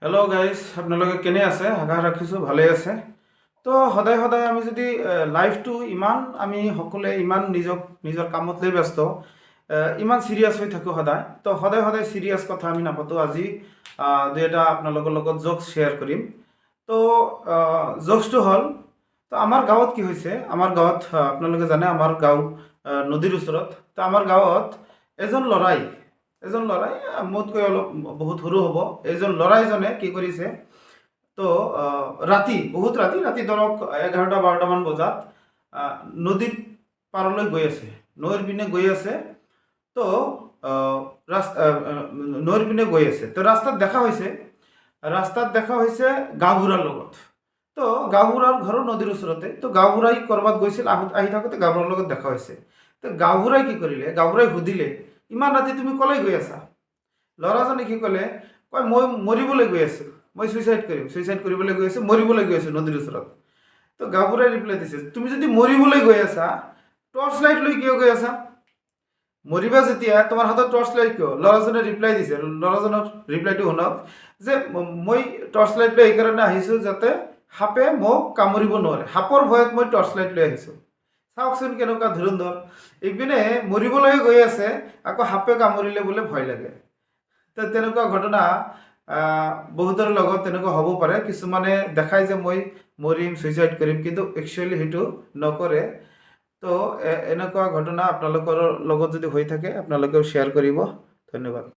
Hello' guys, আপোনালোকে কেনে আছে? আশা ৰাখিছোঁ ভালে আছে। তো সদায় সদায় আমি যদি লাইফটো ইমান আমি সকলোৱে ইমান নিজৰ কামত লৈ ব্যস্ত, ইমান চিৰিয়াছ হৈ থাকোঁ সদায়। তো সদায় সদায় চিৰিয়াছ কথা আমি নাপাতোঁ। আজি দুই এটা আপোনালোকৰ লগত জ'কছ শ্বেয়াৰ কৰিম। তো জ'কছটো হ'ল, তো আমাৰ গাঁৱত কি হৈছে, আমাৰ গাঁৱত আপোনালোকে জানে আমাৰ গাঁও নদীৰ ওচৰত। তো আমাৰ গাঁৱত এজন ল'ৰাই মোতকৈ অলপ বহুত সৰু হ'ব, এইজন ল'ৰাইজনে কি কৰিছে, তো বহুত ৰাতি ধৰক 11-12মান বজাত নদীৰ পাৰলৈ গৈ আছে, নৈৰ পিনে গৈ আছে। তো নৈৰ পিনে গৈ আছে, তো ৰাস্তাত দেখা হৈছে গাঁওবুঢ়াৰ লগত। তো গাঁওবুঢ়াৰ ঘৰৰ নদীৰ ওচৰতে। তো গাঁওবুঢ়াই ক'ৰবাত গৈছিল, আহি থাকোঁতে গাঁওবুঢ়াৰ লগত দেখা হৈছে। তো গাঁওবুঢ়াই কি কৰিলে, গাঁওবুঢ়াই সুধিলে, ইমান ৰাতি তুমি ক'লৈ গৈ আছা? ল'ৰাজনে কি ক'লে, মই মৰিবলৈ গৈ আছোঁ, মই ছুইচাইড কৰিবলৈ গৈ আছোঁ, মৰিবলৈ গৈ আছোঁ নদীৰ ওচৰত। তো গাঁওবুঢ়াই ৰিপ্লাই দিছে, তুমি যদি মৰিবলৈ গৈ আছা, টৰ্চ লাইট লৈ কিয় গৈ আছা? মৰিবা যেতিয়া তোমাৰ হাতত টৰ্চ লাইট কিয়? ল'ৰাজনে ৰিপ্লাই দিছে, ল'ৰাজনৰ ৰিপ্লাইটো শুনক, যে মই টৰ্চ লাইট লৈ এইকাৰণে আহিছোঁ যাতে সাপে মোক কামুৰিব নোৱাৰে, সাপৰ ভয়ত মই টৰ্চ লাইট লৈ আহিছোঁ। চাওকচোন কেনেকুৱা ধুৰন্ধৰ। ইপিনে মৰিবলৈ গৈ আছে, আকৌ সাপে কামুৰিলে বোলে ভয় লাগে। তো তেনেকুৱা ঘটনা বহুতৰ লগত তেনেকুৱা হ'ব পাৰে। কিছুমানে দেখায় যে মই মৰিম, ছুইচাইড কৰিম, কিন্তু একচুৱেলি সেইটো নকৰে। তো এনেকুৱা ঘটনা আপোনালোকৰ লগত যদি হৈ থাকে, আপোনালোকেও শ্বেয়াৰ কৰিব। ধন্যবাদ।